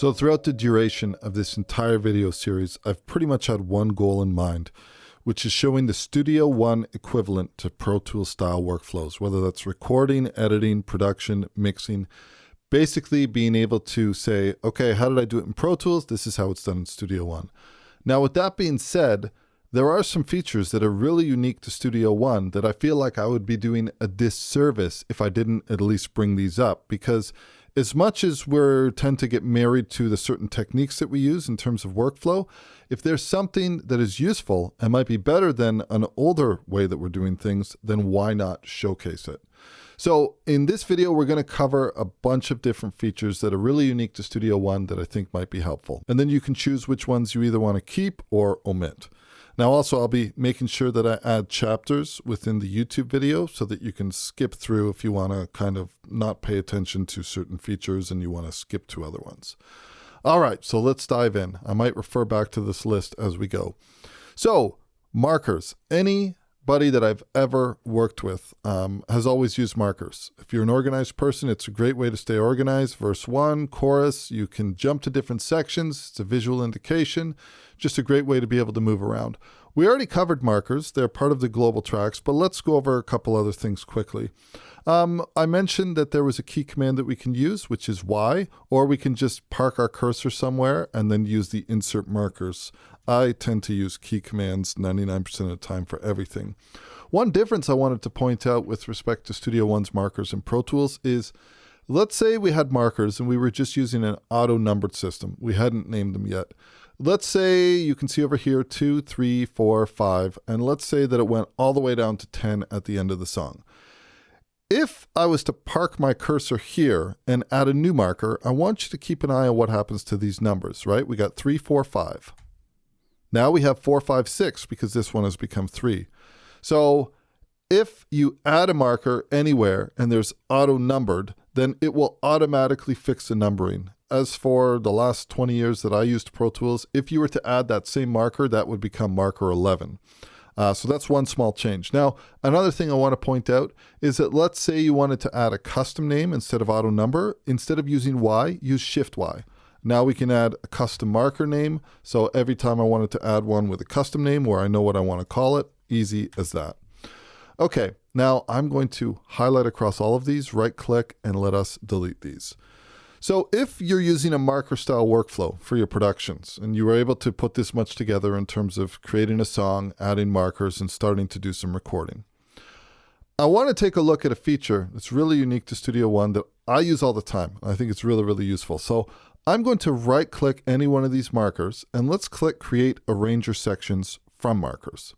So throughout the duration of this entire video series, I've pretty much had one goal in mind, which is showing the Studio One equivalent to Pro Tools style workflows, whether that's recording, editing, production, mixing, basically being able to say, okay, how did I do it in Pro Tools? This is how it's done in Studio One. Now, with that being said, there are some features that are really unique to Studio One that I feel like I would be doing a disservice if I didn't at least bring these up, because as much as we tend to get married to the certain techniques that we use in terms of workflow, if there's something that is useful and might be better than an older way that we're doing things, then why not showcase it? So in this video, we're going to cover a bunch of different features that are really unique to Studio One that I think might be helpful. And then you can choose which ones you either want to keep or omit. Now, also, I'll be making sure that I add chapters within the YouTube video so that you can skip through if you want to kind of not pay attention to certain features and you want to skip to other ones. All right, so let's dive in. I might refer back to this list as we go. So, markers. Anybody that I've ever worked with has always used markers. If you're an organized person, it's a great way to stay organized. Verse 1, chorus, you can jump to different sections. It's a visual indication. Just a great way to be able to move around. We already covered markers. They're part of the global tracks, but let's go over a couple other things quickly. I mentioned that there was a key command that we can use, which is Y, or we can just park our cursor somewhere and then use the insert markers. I tend to use key commands 99% of the time for everything. One difference I wanted to point out with respect to Studio One's markers in Pro Tools is, let's say we had markers and we were just using an auto-numbered system. We hadn't named them yet. Let's say you can see over here 2, 3, 4, 5, and let's say that it went all the way down to 10 at the end of the song. If I was to park my cursor here and add a new marker, I want you to keep an eye on what happens to these numbers, right? We got 3, 4, 5. Now we have 4, 5, 6 because this one has become 3. So if you add a marker anywhere and there's auto-numbered, then it will automatically fix the numbering. As for the last 20 years that I used Pro Tools, if you were to add that same marker, that would become marker 11. So that's one small change. Now, another thing I want to point out is that let's say you wanted to add a custom name instead of auto number. Instead of using Y, use Shift Y. Now we can add a custom marker name. So every time I wanted to add one with a custom name where I know what I want to call it, easy as that. Okay, now I'm going to highlight across all of these, right click, and let us delete these. So if you're using a marker style workflow for your productions and you were able to put this much together in terms of creating a song, adding markers, and starting to do some recording, I want to take a look at a feature that's really unique to Studio One that I use all the time. I think it's really, really useful. So I'm going to right click any one of these markers and let's click Create Arranger Sections from Markers.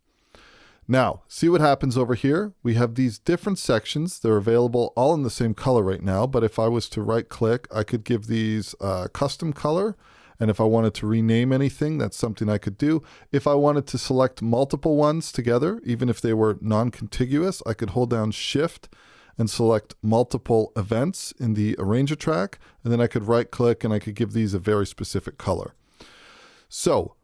Now, see what happens over here? We have these different sections. They're available all in the same color right now, but if I was to right click, I could give these a custom color. And if I wanted to rename anything, that's something I could do. If I wanted to select multiple ones together, even if they were non-contiguous, I could hold down Shift and select multiple events in the Arranger track. And then I could right click and I could give these a very specific color. So,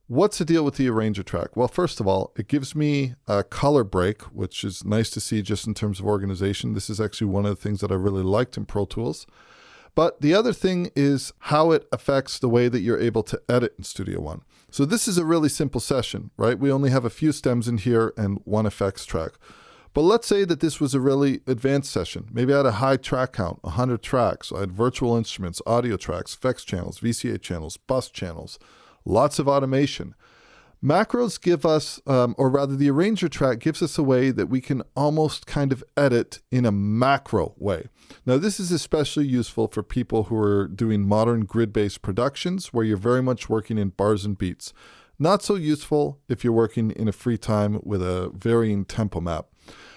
what's the deal with the Arranger track? Well, first of all, it gives me a color break, which is nice to see just in terms of organization. This is actually one of the things that I really liked in Pro Tools. But the other thing is how it affects the way that you're able to edit in Studio One. So this is a really simple session, right? We only have a few stems in here and one effects track. But let's say that this was a really advanced session. Maybe I had a high track count, 100 tracks. I had virtual instruments, audio tracks, effects channels, VCA channels, bus channels, lots of automation. Macros give us, or rather the Arranger track gives us a way that we can almost kind of edit in a macro way. Now this is especially useful for people who are doing modern grid-based productions where you're very much working in bars and beats. Not so useful if you're working in a free time with a varying tempo map.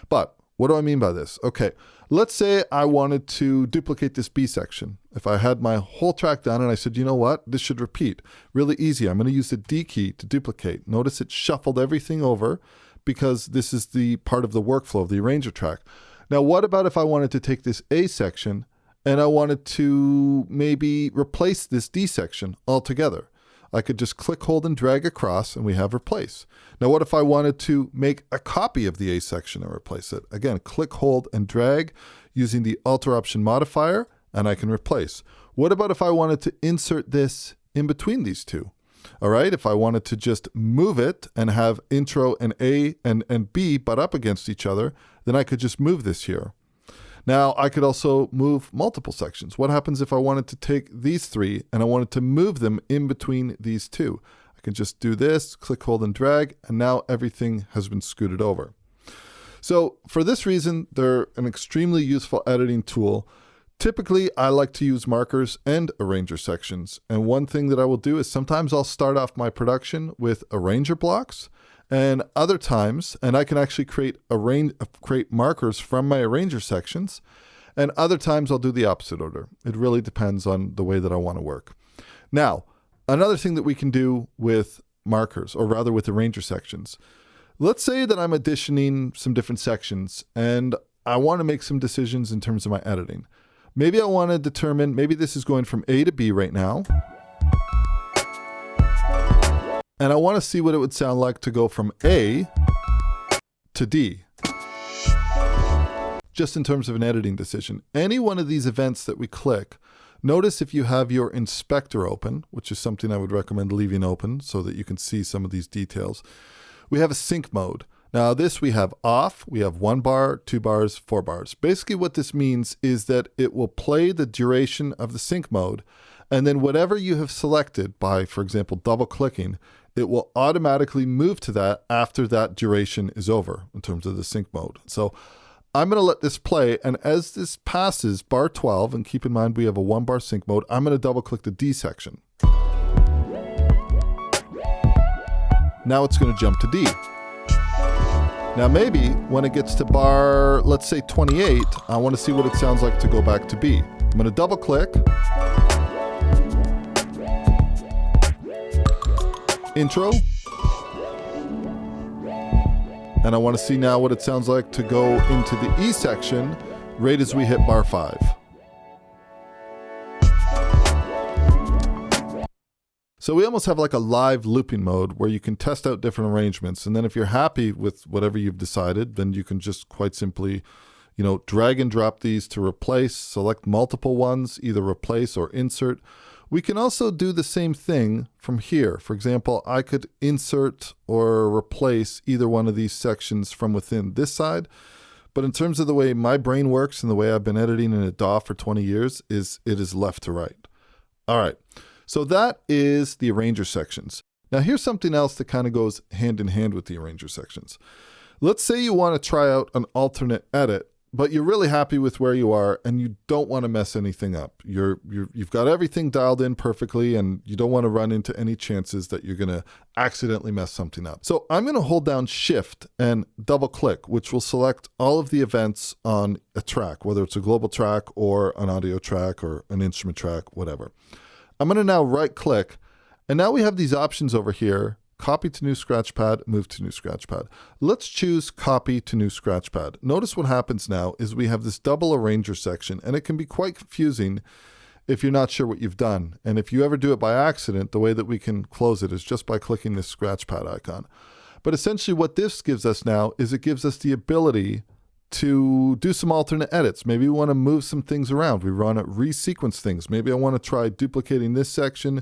But what do I mean by this? Okay, let's say I wanted to duplicate this B section. If I had my whole track done and I said, you know what, this should repeat. Really easy. I'm going to use the D key to duplicate. Notice it shuffled everything over because this is the part of the workflow of the Arranger track. Now, what about if I wanted to take this A section and I wanted to maybe replace this D section altogether? I could just click, hold, and drag across, and we have replace. Now, what if I wanted to make a copy of the A section and replace it? Again, click, hold, and drag using the Alter Option modifier, and I can replace. What about if I wanted to insert this in between these two? All right, if I wanted to just move it and have intro and A and B butt up against each other, then I could just move this here. Now, I could also move multiple sections. What happens if I wanted to take these three and I wanted to move them in between these two? I can just do this, click, hold, and drag, and now everything has been scooted over. So for this reason, they're an extremely useful editing tool. Typically, I like to use markers and arranger sections. And one thing that I will do is sometimes I'll start off my production with arranger blocks, and other times, and I can actually create markers from my arranger sections, and other times I'll do the opposite order. It really depends on the way that I want to work. Now, another thing that we can do with markers, or rather with arranger sections, let's say that I'm additioning some different sections and I want to make some decisions in terms of my editing. Maybe I want to determine, maybe this is going from A to B right now. And I want to see what it would sound like to go from A to D. Just in terms of an editing decision. Any one of these events that we click, notice if you have your inspector open, which is something I would recommend leaving open so that you can see some of these details. We have a sync mode. Now this we have off, we have 1 bar, 2 bars, 4 bars. Basically what this means is that it will play the duration of the sync mode, and then whatever you have selected by, for example, double clicking, it will automatically move to that after that duration is over in terms of the sync mode. So I'm going to let this play, and as this passes bar 12, and keep in mind we have a 1 bar sync mode, I'm going to double click the D section. Now it's going to jump to D. Now maybe when it gets to bar, let's say 28, I want to see what it sounds like to go back to B. I'm going to double click. Intro. And I want to see now what it sounds like to go into the E section right as we hit bar 5. So we almost have like a live looping mode where you can test out different arrangements. And then if you're happy with whatever you've decided, then you can just quite simply, drag and drop these to replace, select multiple ones, either replace or insert. We can also do the same thing from here. For example, I could insert or replace either one of these sections from within this side. But in terms of the way my brain works and the way I've been editing in a DAW for 20 years, it is left to right. All right. So that is the arranger sections. Now here's something else that kind of goes hand in hand with the arranger sections. Let's say you want to try out an alternate edit, but you're really happy with where you are and you don't want to mess anything up. You've got everything dialed in perfectly and you don't want to run into any chances that you're going to accidentally mess something up. So I'm going to hold down Shift and double click, which will select all of the events on a track, whether it's a global track or an audio track or an instrument track, whatever. I'm going to now right click, and now we have these options over here, copy to new scratchpad, move to new scratchpad. Let's choose copy to new scratchpad. Notice what happens now is we have this double arranger section, and it can be quite confusing if you're not sure what you've done. And if you ever do it by accident, the way that we can close it is just by clicking this scratchpad icon. But essentially what this gives us now is it gives us the ability to do some alternate edits. Maybe we want to move some things around. We want to resequence things. Maybe I want to try duplicating this section,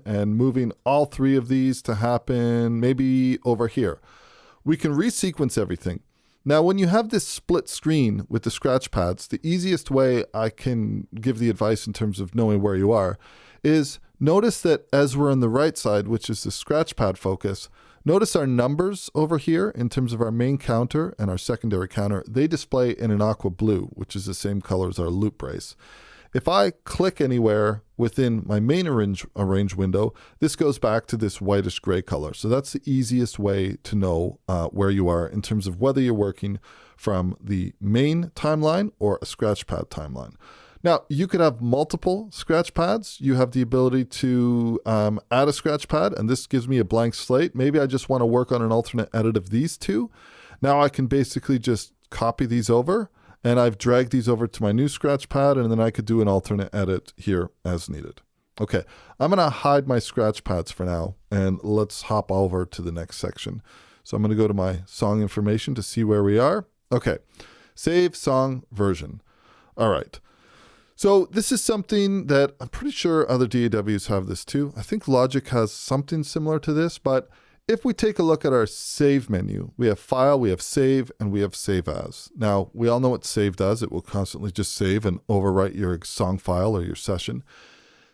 and moving all 3 of these to happen maybe over here. We can resequence everything. Now, when you have this split screen with the scratch pads, the easiest way I can give the advice in terms of knowing where you are is notice that as we're on the right side, which is the scratch pad focus, notice our numbers over here in terms of our main counter and our secondary counter, they display in an aqua blue, which is the same color as our loop brace. If I click anywhere within my main arrange window, this goes back to this whitish gray color. So that's the easiest way to know where you are in terms of whether you're working from the main timeline or a scratch pad timeline. Now, you could have multiple scratch pads. You have the ability to add a scratch pad, and this gives me a blank slate. Maybe I just want to work on an alternate edit of these 2. Now I can basically just copy these over, and I've dragged these over to my new scratch pad, and then I could do an alternate edit here as needed. Okay, I'm going to hide my scratch pads for now, and let's hop over to the next section. So I'm going to go to my song information to see where we are. Okay, save song version. All right. So this is something that I'm pretty sure other DAWs have this too. I think Logic has something similar to this, but if we take a look at our save menu, we have file, we have save, and we have save as. Now, we all know what save does. It will constantly just save and overwrite your song file or your session.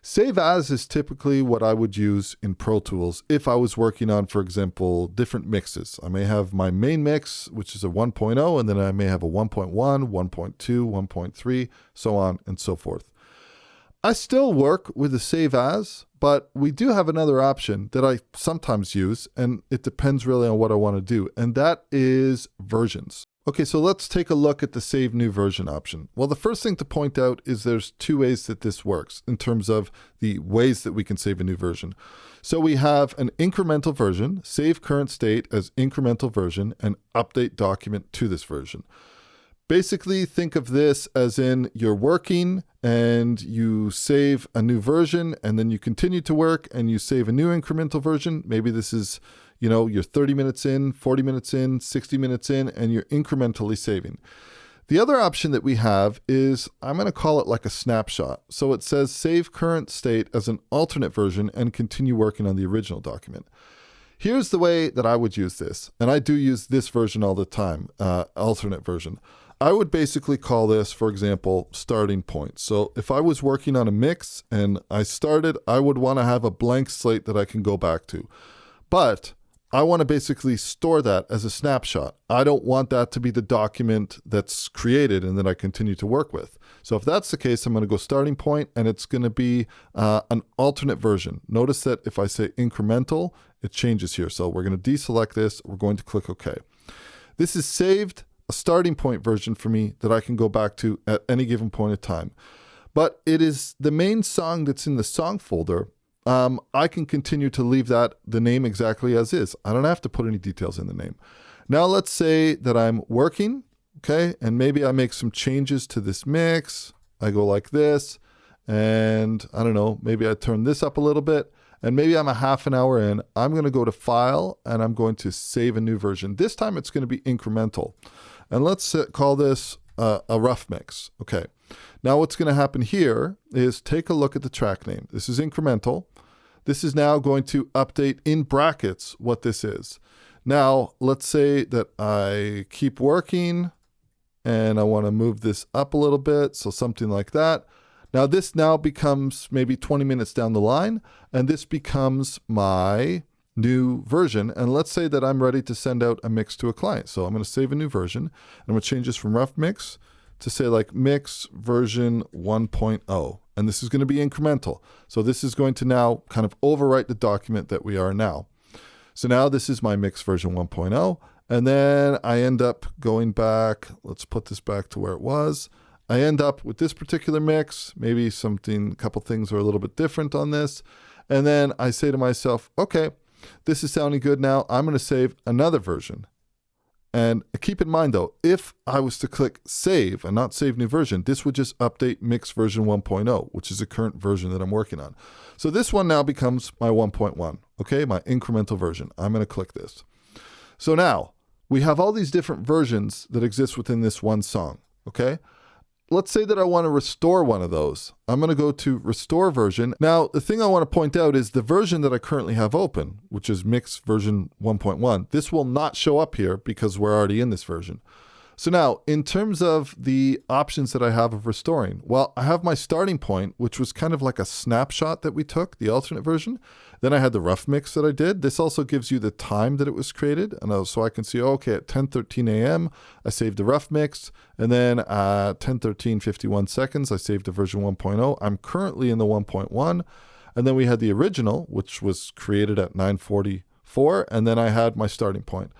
Save as is typically what I would use in Pro Tools if I was working on, for example, different mixes. I may have my main mix, which is a 1.0, and then I may have a 1.1, 1.2, 1.3, so on and so forth. I still work with the save as, but we do have another option that I sometimes use, and it depends really on what I want to do, and that is versions. Okay, so let's take a look at the Save New Version option. Well, the first thing to point out is there's two ways that this works in terms of the ways that we can save a new version. So we have an incremental version, save current state as incremental version, and update document to this version. Basically, think of this as in you're working and you save a new version, and then you continue to work and you save a new incremental version. Maybe this is, you're 30 minutes in, 40 minutes in, 60 minutes in, and you're incrementally saving. The other option that we have is, I'm going to call it like a snapshot. So it says save current state as an alternate version and continue working on the original document. Here's the way that I would use this, and I do use this version all the time, alternate version. I would basically call this, for example, starting point. So if I was working on a mix and I started, I would want to have a blank slate that I can go back to. But I want to basically store that as a snapshot. I don't want that to be the document that's created and that I continue to work with. So if that's the case, I'm going to go starting point, and it's going to be an alternate version. Notice that if I say incremental, it changes here. So we're going to deselect this. We're going to click OK. This is saved a starting point version for me that I can go back to at any given point of time. But it is the main song that's in the song folder. I can continue to leave that the name exactly as is. I don't have to put any details in the name. Now let's say that I'm working, okay, and maybe I make some changes to this mix. I go like this, and I don't know, maybe I turn this up a little bit, and maybe I'm a half an hour in. I'm going to go to File, and I'm going to save a new version. This time it's going to be incremental. And let's call this a rough mix. Okay. Now what's going to happen here is take a look at the track name. This is incremental. This is now going to update in brackets what this is. Now let's say that I keep working and I want to move this up a little bit. So something like that. Now this now becomes maybe 20 minutes down the line, and this becomes my new version. And let's say that I'm ready to send out a mix to a client. So I'm going to save a new version, and I'm going to change this from rough mix to say like mix version 1.0. And this is going to be incremental. So this is going to now kind of overwrite the document that we are now. So now this is my mix version 1.0. And then I end up going back. Let's put this back to where it was. I end up with this particular mix. Maybe a couple things are a little bit different on this. And then I say to myself, okay, this is sounding good now. I'm going to save another version. And keep in mind though, if I was to click save and not save new version, this would just update mix version 1.0, which is the current version that I'm working on. So this one now becomes my 1.1, okay, my incremental version. I'm going to click this. So now we have all these different versions that exist within this one song, okay? Let's say that I want to restore one of those. I'm going to go to restore version. Now, the thing I want to point out is the version that I currently have open, which is mix version 1.1. This will not show up here because we're already in this version. So now, in terms of the options that I have of restoring, well, I have my starting point, which was kind of like a snapshot that we took, the alternate version. Then I had the rough mix that I did. This also gives you the time that it was created. And so I can see, okay, at 10:13 a.m., I saved the rough mix. And then at 10:13, 51 seconds, I saved the version 1.0. I'm currently in the 1.1. And then we had the original, which was created at 9:44. And then I had my starting point.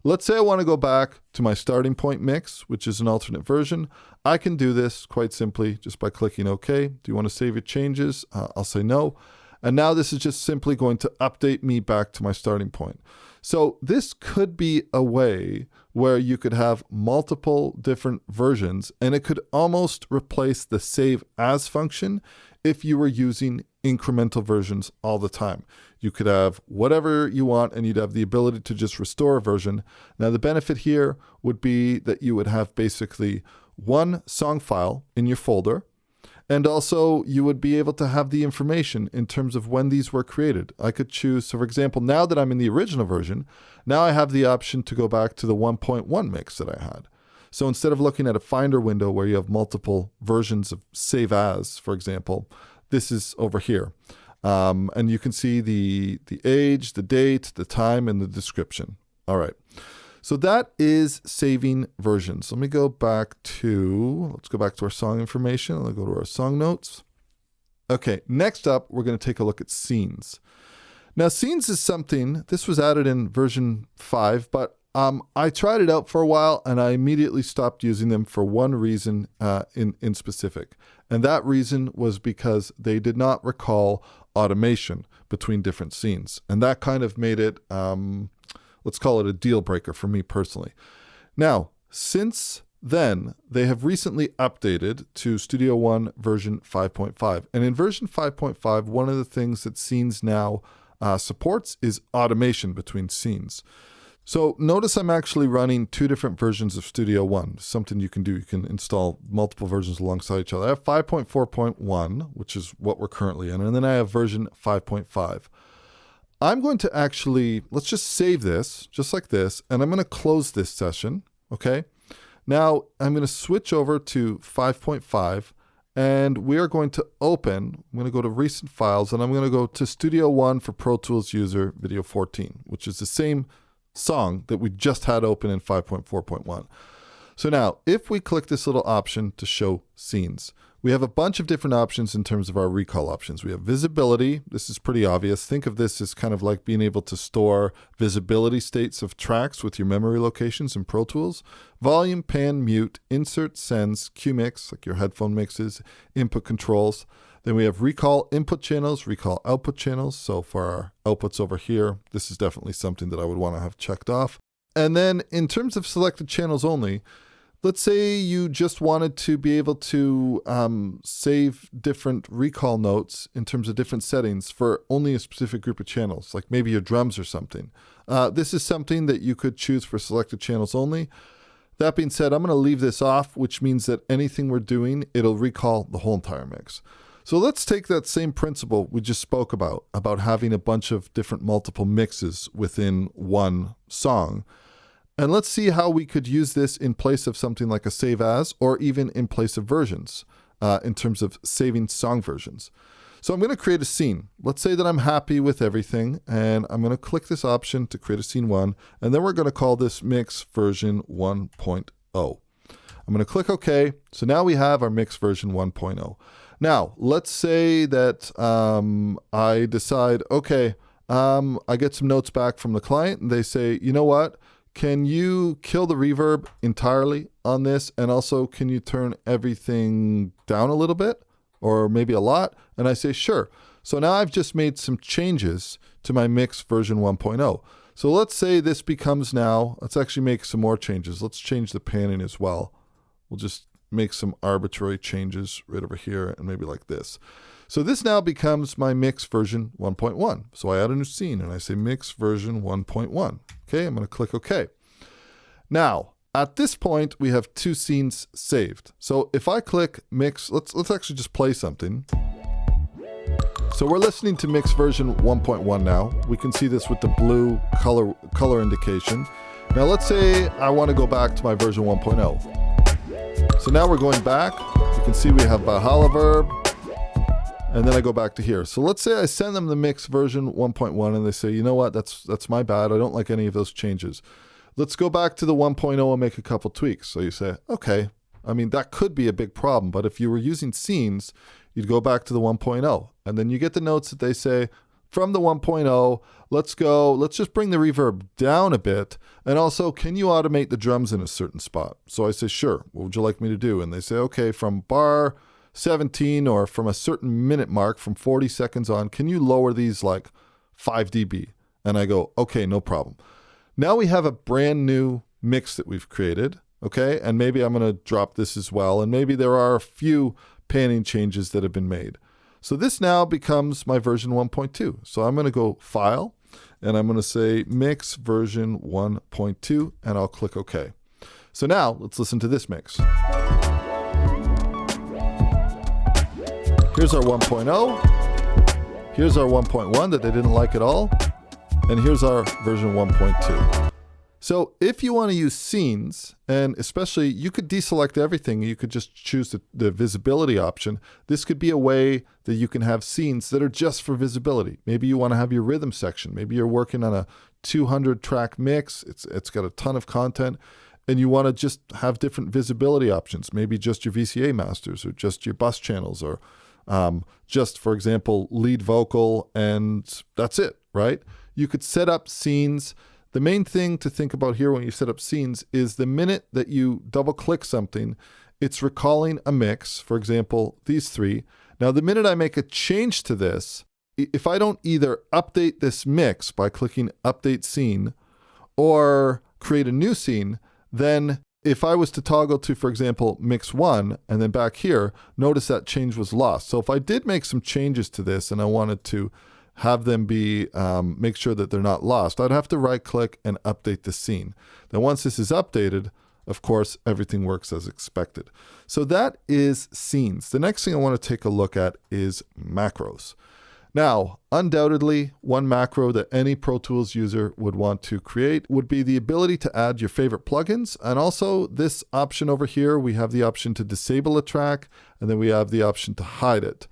Let's say I want to go back to my starting point mix, which is an alternate version. I can do this quite simply just by clicking OK. Do you want to save your changes? I'll say no. And now this is just simply going to update me back to my starting point. So this could be a way where you could have multiple different versions, and it could almost replace the save as function if you were using incremental versions all the time. You could have whatever you want, and you'd have the ability to just restore a version. Now, the benefit here would be that you would have basically one song file in your folder, And also you would be able to have the information in terms of when these were created. I could choose, so for example, now that I'm in the original version, now I have the option to go back to the 1.1 mix that I had. So instead of looking at a Finder window where you have multiple versions of Save As, for example, this is over here. And you can see the age, the date, the time, and the description. All right. So that is saving versions. Let me go back to, let's go back to our song information. I'll go to our song notes. Okay, next up, we're going to take a look at scenes. Now, scenes is something, this was added in version 5, but I tried it out for a while and I immediately stopped using them for one reason in specific. And that reason was because they did not recall automation between different scenes. And that kind of made it, let's call it a deal breaker for me personally. Now, since then, they have recently updated to Studio One version 5.5. And in version 5.5, one of the things that Scenes now supports is automation between scenes. So notice I'm actually running two different versions of Studio One. Something you can do, you can install multiple versions alongside each other. I have 5.4.1, which is what we're currently in, and then I have version 5.5. I'm going to actually, let's just save this, just like this, and I'm going to close this session, okay? Now, I'm going to switch over to 5.5, and we are going to open, I'm going to go to Recent Files, and I'm going to go to Studio One for Pro Tools User Video 14, which is the same song that we just had open in 5.4.1. So now, if we click this little option to show scenes, we have a bunch of different options in terms of our recall options. We have visibility. This is pretty obvious. Think of this as kind of like being able to store visibility states of tracks with your memory locations in Pro Tools. Volume, pan, mute, insert, sends, cue mix, like your headphone mixes, input controls. Then we have recall input channels, recall output channels. So for our outputs over here, this is definitely something that I would want to have checked off. And then in terms of selected channels only, let's say you just wanted to be able to save different recall notes in terms of different settings for only a specific group of channels, like maybe your drums or something. This is something that you could choose for selected channels only. That being said, I'm going to leave this off, which means that anything we're doing, it'll recall the whole entire mix. So let's take that same principle we just spoke about having a bunch of different multiple mixes within one song. And let's see how we could use this in place of something like a save as, or even in place of versions, in terms of saving song versions. So I'm going to create a scene. Let's say that I'm happy with everything, and I'm going to click this option to create a scene 1, and then we're going to call this mix version 1.0. I'm going to click OK. So now we have our mix version 1.0. Now, let's say that I decide, okay, I get some notes back from the client, and they say, you know what? Can you kill the reverb entirely on this? And also, can you turn everything down a little bit or maybe a lot? And I say, sure. So now I've just made some changes to my mix version 1.0. So let's say this becomes now, let's actually make some more changes. Let's change the panning as well. We'll just make some arbitrary changes right over here and maybe like this. So this now becomes my mix version 1.1. So I add a new scene and I say mix version 1.1. Okay, I'm going to click OK. Now, at this point, we have two scenes saved. So if I click mix, let's actually just play something. So we're listening to mix version 1.1 now. We can see this with the blue color indication. Now let's say I want to go back to my version 1.0. So now we're going back. You can see we have Valhalla verb. And then I go back to here. So let's say I send them the mix version 1.1 and they say, you know what, that's my bad. I don't like any of those changes. Let's go back to the 1.0 and make a couple tweaks. So you say, okay, I mean, that could be a big problem, but if you were using scenes, you'd go back to the 1.0. And then you get the notes that they say, from the 1.0, let's just bring the reverb down a bit. And also, can you automate the drums in a certain spot? So I say, sure, what would you like me to do? And they say, okay, from bar 17 or from a certain minute mark from 40 seconds on, can you lower these like 5 dB? And I go, okay, no problem. Now we have a brand new mix that we've created, okay? And maybe I'm going to drop this as well. And maybe there are a few panning changes that have been made. So this now becomes my version 1.2. So I'm going to go File, and I'm going to say Mix version 1.2, and I'll click OK. So now let's listen to this mix. Here's our 1.0. Here's our 1.1 that they didn't like at all. And here's our version 1.2. So if you want to use scenes, and especially you could deselect everything, you could just choose the visibility option. This could be a way that you can have scenes that are just for visibility. Maybe you want to have your rhythm section. Maybe you're working on a 200 track mix. It's got a ton of content, and you want to just have different visibility options. Maybe just your VCA masters, or just your bus channels, or just, for example, lead vocal, and that's it, right? You could set up scenes. The main thing to think about here when you set up scenes is the minute that you double click something, it's recalling a mix, for example, these three. Now, the minute I make a change to this, if I don't either update this mix by clicking update scene or create a new scene, then if I was to toggle to, for example, mix 1 and then back here, notice that change was lost. So if I did make some changes to this and I wanted to have them be, make sure that they're not lost, I'd have to right click and update the scene. Then once this is updated, of course, everything works as expected. So that is scenes. The next thing I want to take a look at is macros. Now, undoubtedly, one macro that any Pro Tools user would want to create would be the ability to add your favorite plugins. And also this option over here, we have the option to disable a track, and then we have the option to hide it.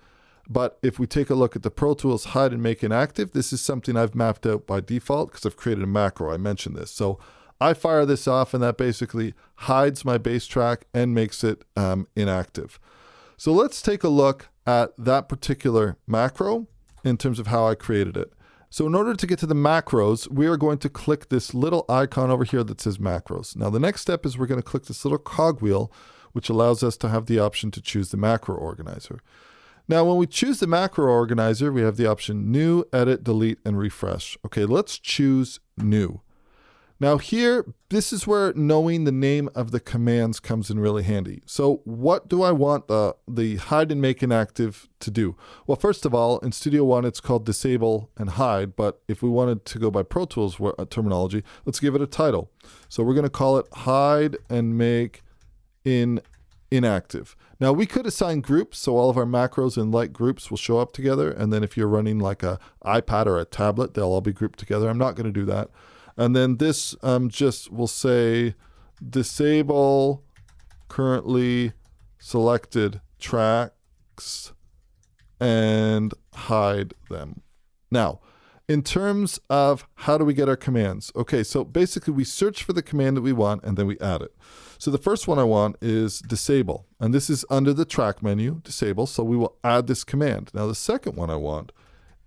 But if we take a look at the Pro Tools hide and make inactive, this is something I've mapped out by default because I've created a macro. I mentioned this. So I fire this off, and that basically hides my bass track and makes it inactive. So let's take a look at that particular macro in terms of how I created it. So in order to get to the macros, we are going to click this little icon over here that says macros. Now the next step is we're going to click this little cogwheel, which allows us to have the option to choose the macro organizer. Now, when we choose the macro organizer, we have the option new, edit, delete, and refresh. Okay, let's choose new. Now here, this is where knowing the name of the commands comes in really handy. So what do I want the hide and make inactive to do? Well, first of all, in Studio One, it's called disable and hide, but if we wanted to go by Pro Tools terminology, let's give it a title. So we're going to call it hide and make inactive. Now we could assign groups, so all of our macros in like groups will show up together, and then if you're running like a iPad or a tablet, they'll all be grouped together. I'm not going to do that. And then this just will say disable currently selected tracks and hide them. Now, in terms of how do we get our commands? Okay, so basically we search for the command that we want and then we add it. So the first one I want is disable, and this is under the track menu, disable, so we will add this command. Now the second one I want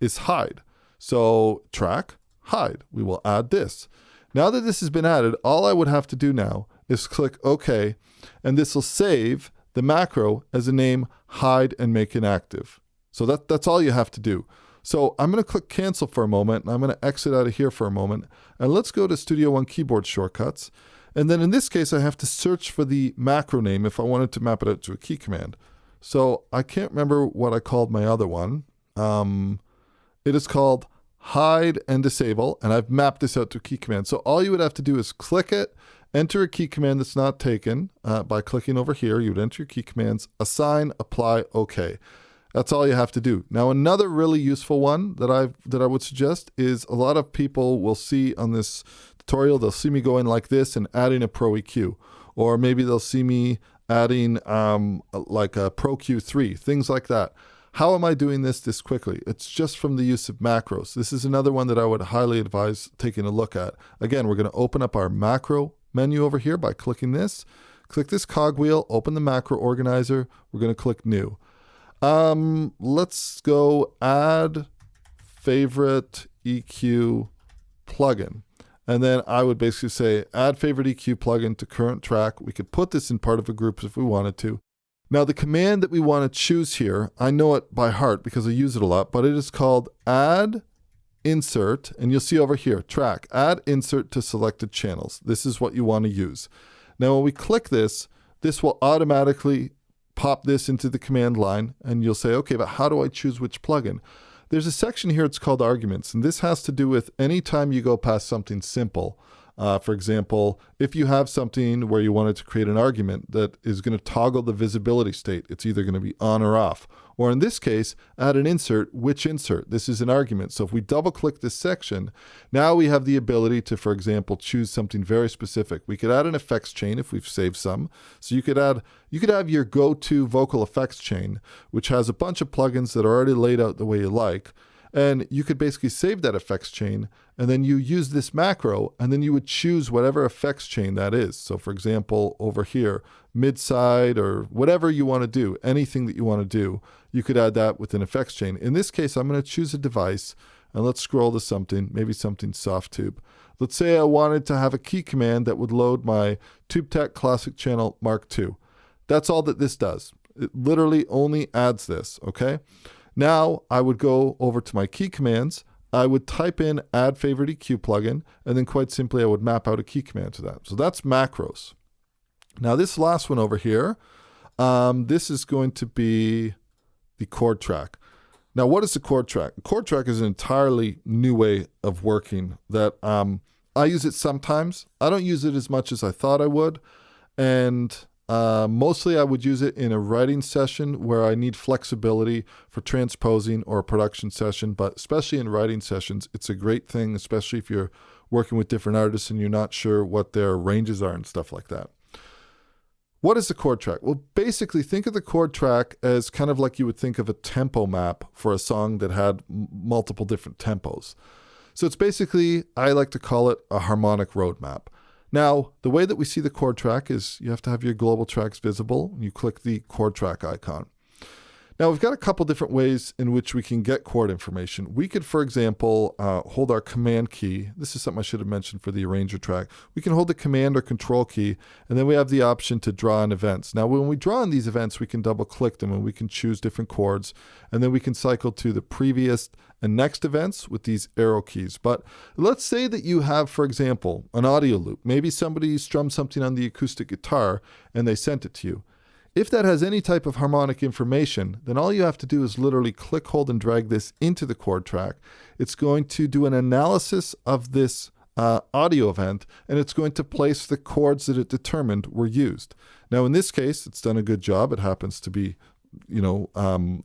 is hide. So track, hide, we will add this. Now that this has been added, all I would have to do now is click OK, and this will save the macro as a name hide and make inactive. So that's all you have to do. So I'm going to click cancel for a moment, and I'm going to exit out of here for a moment, and let's go to Studio One keyboard shortcuts. And then in this case, I have to search for the macro name if I wanted to map it out to a key command. So I can't remember what I called my other one. It is called hide and disable, and I've mapped this out to a key command. So all you would have to do is click it, enter a key command that's not taken by clicking over here. You would enter your key commands, assign, apply, OK. That's all you have to do. Now, another really useful one that I would suggest is a lot of people will see on this tutorial, they'll see me going like this and adding a Pro EQ, or maybe they'll see me adding like a Pro Q3, things like that. How am I doing this quickly? It's just from the use of macros. This is another one that I would highly advise taking a look at. Again, we're going to open up our macro menu over here by clicking this. Click this cogwheel, open the macro organizer. We're going to click new. Let's go add favorite EQ plugin. And then I would basically say add favorite EQ plugin to current track. We could put this in part of a group if we wanted to. Now the command that we want to choose here, I know it by heart because I use it a lot, but it is called add insert, and you'll see over here, track, add insert to selected channels. This is what you want to use. Now when we click this, this will automatically pop this into the command line, and you'll say, okay, but how do I choose which plugin? There's a section here, it's called arguments, and this has to do with any time you go past something simple, For example, if you have something where you wanted to create an argument that is going to toggle the visibility state, it's either going to be on or off. Or in this case, add an insert. Which insert? This is an argument. So if we double click this section, now we have the ability to, for example, choose something very specific. We could add an effects chain if we've saved some. So you could have your go-to vocal effects chain, which has a bunch of plugins that are already laid out the way you like. And you could basically save that effects chain, and then you use this macro, and then you would choose whatever effects chain that is. So for example, over here, mid-side or whatever you want to do, anything that you want to do, you could add that with an effects chain. In this case, I'm going to choose a device, and let's scroll to something, maybe something soft tube. Let's say I wanted to have a key command that would load my TubeTech Classic Channel Mark II. That's all that this does. It literally only adds this, okay? Now I would go over to my key commands. I would type in add favorite EQ plugin, and then quite simply I would map out a key command to that. So that's macros. Now this last one over here, this is going to be the Chord Track. Now what is the Chord Track? Chord Track is an entirely new way of working that I use it sometimes. I don't use it as much as I thought I would, and mostly I would use it in a writing session where I need flexibility for transposing or a production session, but especially in writing sessions, it's a great thing, especially if you're working with different artists and you're not sure what their ranges are and stuff like that. What is the Chord Track? Well, basically think of the Chord Track as kind of like you would think of a tempo map for a song that had multiple different tempos. So it's basically, I like to call it a harmonic roadmap. Now, the way that we see the Chord Track is you have to have your global tracks visible, and you click the Chord Track icon. Now, we've got a couple different ways in which we can get chord information. We could, for example, hold our command key. This is something I should have mentioned for the arranger track. We can hold the command or control key, and then we have the option to draw in events. Now, when we draw in these events, we can double click them, and we can choose different chords, and then we can cycle to the previous and next events with these arrow keys. But let's say that you have, for example, an audio loop. Maybe somebody strummed something on the acoustic guitar, and they sent it to you. If that has any type of harmonic information, then all you have to do is literally click, hold, and drag this into the Chord Track. It's going to do an analysis of this audio event, and it's going to place the chords that it determined were used. Now, in this case, it's done a good job. It happens to be,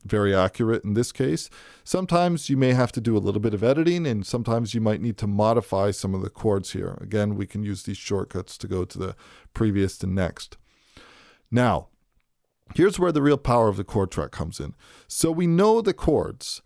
very accurate in this case. Sometimes you may have to do a little bit of editing, and sometimes you might need to modify some of the chords here. Again, we can use these shortcuts to go to the previous and next. Now, here's where the real power of the Chord Track comes in. So we know the chords.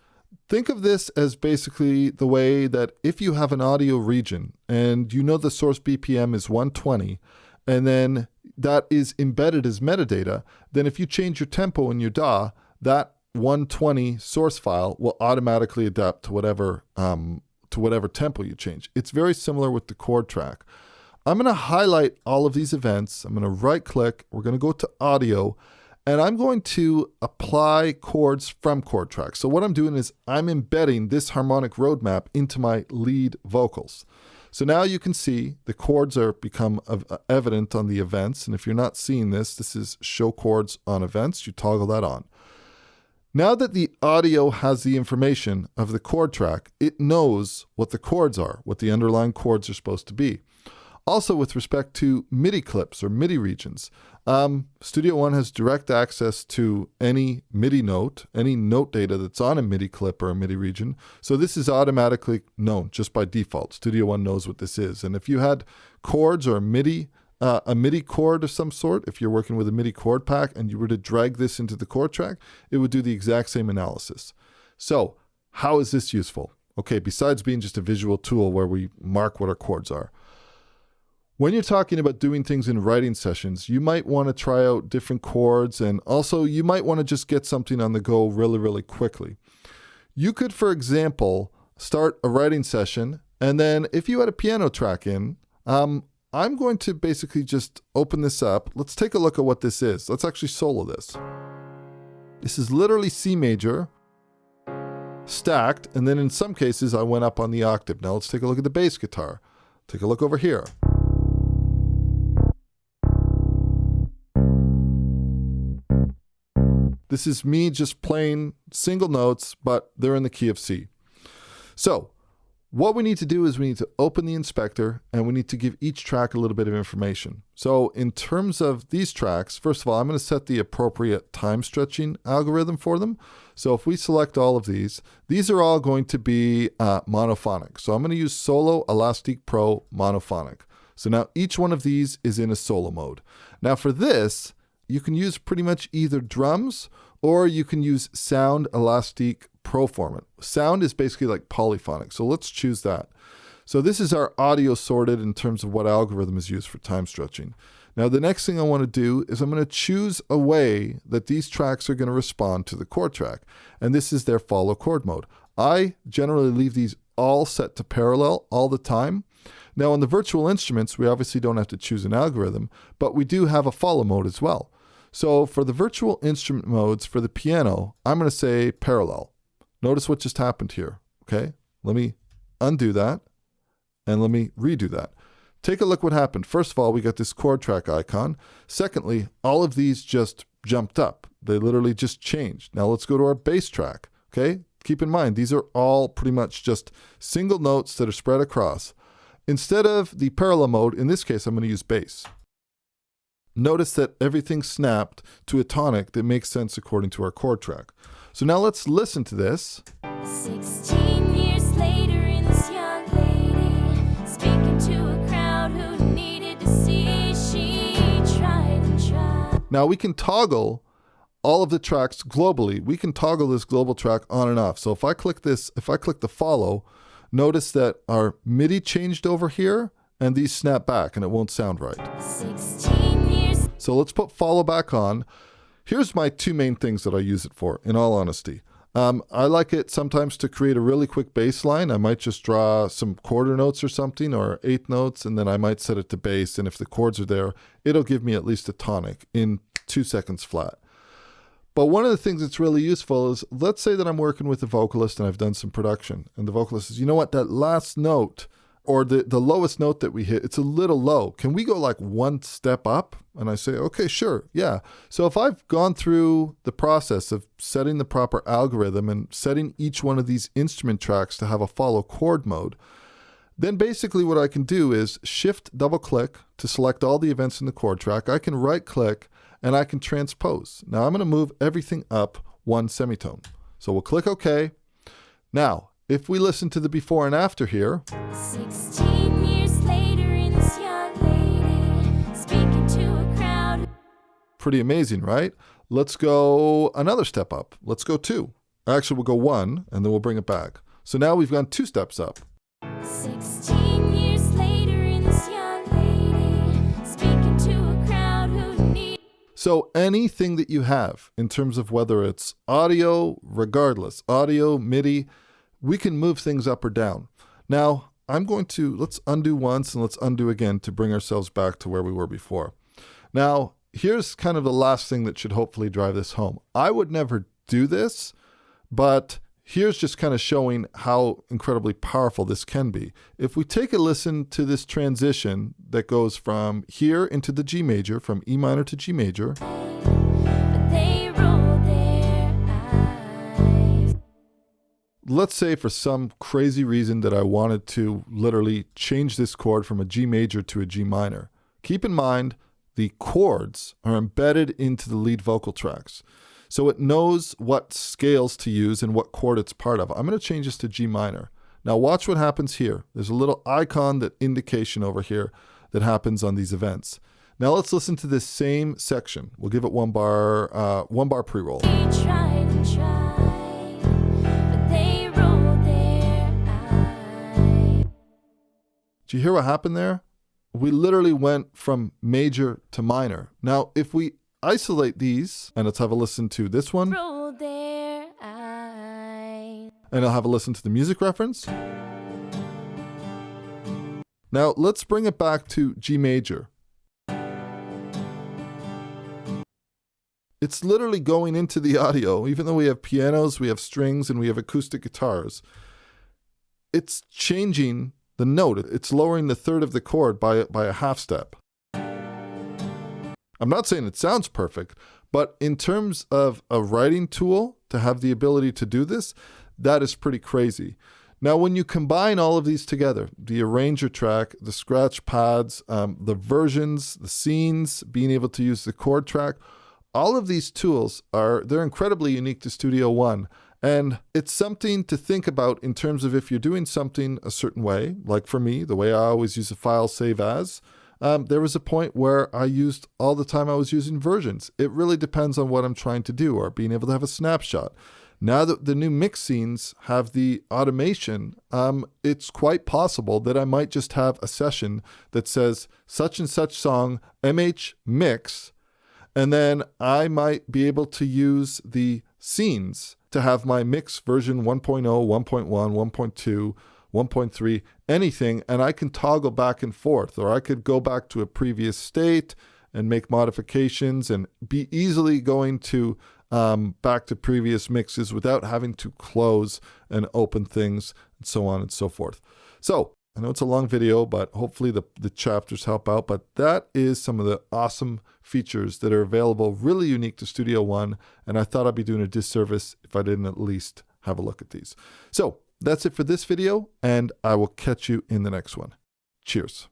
Think of this as basically the way that if you have an audio region and you know the source BPM is 120, and then that is embedded as metadata, then if you change your tempo in your DAW, that 120 source file will automatically adapt to whatever tempo you change. It's very similar with the Chord Track. I'm going to highlight all of these events. I'm going to right click. We're going to go to audio, and I'm going to apply chords from Chord Track. So what I'm doing is I'm embedding this harmonic roadmap into my lead vocals. So now you can see the chords are become evident on the events. And if you're not seeing this, this is show chords on events. You toggle that on. Now that the audio has the information of the Chord Track, it knows what the chords are, what the underlying chords are supposed to be. Also, with respect to MIDI clips or MIDI regions, Studio One has direct access to any MIDI note, any note data that's on a MIDI clip or a MIDI region. So this is automatically known just by default. Studio One knows what this is. And if you had chords or a MIDI chord of some sort, if you're working with a MIDI chord pack and you were to drag this into the Chord Track, it would do the exact same analysis. So how is this useful? Okay, besides being just a visual tool where we mark what our chords are. When you're talking about doing things in writing sessions, you might want to try out different chords, and also you might want to just get something on the go really, really quickly. You could, for example, start a writing session, and then if you had a piano track in, I'm going to basically just open this up. Let's take a look at what this is. Let's actually solo this. This is literally C major, stacked, and then in some cases I went up on the octave. Now let's take a look at the bass guitar. Take a look over here. This is me just playing single notes, but they're in the key of C. So What we need to do is we need to open the inspector and we need to give each track a little bit of information. So in terms of these tracks, first of all, I'm going to set the appropriate time stretching algorithm for them. So if we select all of these are all going to be monophonic. So I'm going to use Solo Elastic Pro Monophonic. So now each one of these is in a solo mode. Now for this, you can use pretty much either drums or you can use Sound Elastic Pro format. Sound is basically like polyphonic. So let's choose that. So this is our audio sorted in terms of what algorithm is used for time stretching. Now the next thing I want to do is I'm going to choose a way that these tracks are going to respond to the chord track. And this is their follow chord mode. I generally leave these all set to parallel all the time. Now on the virtual instruments, we obviously don't have to choose an algorithm, but we do have a follow mode as well. So for the virtual instrument modes for the piano, I'm going to say parallel. Notice what just happened here, okay? Let me undo that and let me redo that. Take a look what happened. First of all, we got this chord track icon. Secondly, all of these just jumped up. They literally just changed. Now let's go to our bass track, okay? Keep in mind, these are all pretty much just single notes that are spread across. Instead of the parallel mode, in this case, I'm going to use bass. Notice that everything snapped to a tonic that makes sense according to our chord track. So now let's listen to this. 16 years later in this young lady, speaking to a crowd who needed to see, she tried and tried. Now we can toggle all of the tracks globally. We can toggle this global track on and off. So if I click this, if I click the follow, notice that our MIDI changed over here and these snap back and it won't sound right. 16 years. So let's put follow back on. Here's my two main things that I use it for, in all honesty. I like it sometimes to create a really quick bass line. I might just draw some quarter notes or something, or eighth notes, and then I might set it to bass. And if the chords are there, it'll give me at least a tonic in 2 seconds flat. But one of the things that's really useful is, let's say that I'm working with a vocalist and I've done some production. And the vocalist says, you know what, that last note, or the lowest note that we hit, it's a little low. Can we go like one step up? And I say, okay, sure, yeah. So if I've gone through the process of setting the proper algorithm and setting each one of these instrument tracks to have a follow chord mode, then basically what I can do is shift double click to select all the events in the chord track. I can right click and I can transpose. Now I'm going to move everything up 1 semitone. So we'll click OK. Now, if we listen to the before and after here, 16 years later in this young lady, speaking to a crowd. pretty amazing, right? Let's go another step up. Let's go 2. Actually, we'll go 1 and then we'll bring it back. So now we've gone 2 steps up. 16 years later in this young lady, speaking to a crowd who need. So anything that you have in terms of whether it's audio, regardless, audio, MIDI, we can move things up or down. Now, let's undo once and let's undo again to bring ourselves back to where we were before. Now, here's kind of the last thing that should hopefully drive this home. I would never do this, but here's just kind of showing how incredibly powerful this can be. If we take a listen to this transition that goes from here into the G major, from E minor to G major, But they roll their eyes. let's say for some crazy reason that I wanted to literally change this chord from a G major to a G minor. Keep in mind, the chords are embedded into the lead vocal tracks. So it knows what scales to use and what chord it's part of. I'm going to change this to G minor. Now watch what happens here. There's a little icon, that indication over here that happens on these events. Now let's listen to this same section. We'll give it one bar pre-roll. They tried and tried, but they roll their eyes. Do you hear what happened there? We literally went from major to minor. Now, if we isolate these, and let's have a listen to this one, Roll their eyes. and I'll have a listen to the music reference. Now, let's bring it back to G major. It's literally going into the audio, even though we have pianos, we have strings, and we have acoustic guitars. It's changing the note. It's lowering the third of the chord by a half step. I'm not saying it sounds perfect, but in terms of a writing tool to have the ability to do this, that is pretty crazy. Now, when you combine all of these together, the arranger track, the scratch pads, the versions, the scenes, being able to use the chord track, all of these tools they're incredibly unique to Studio One. And it's something to think about in terms of if you're doing something a certain way, like for me, the way I always use a file save as. There was a point where I used all the time I was using versions. It really depends on what I'm trying to do or being able to have a snapshot. Now that the new mix scenes have the automation, it's quite possible that I might just have a session that says such and such song, MH mix, and then I might be able to use the scenes to have my mix version 1.0, 1.1, 1.2, 1.3, anything, and I can toggle back and forth, or I could go back to a previous state and make modifications and be easily going to back to previous mixes without having to close and open things and so on and so forth. So I know it's a long video, but hopefully the chapters help out. But that is some of the awesome features that are available, really unique to Studio One. And I thought I'd be doing a disservice if I didn't at least have a look at these. So that's it for this video, and I will catch you in the next one. Cheers.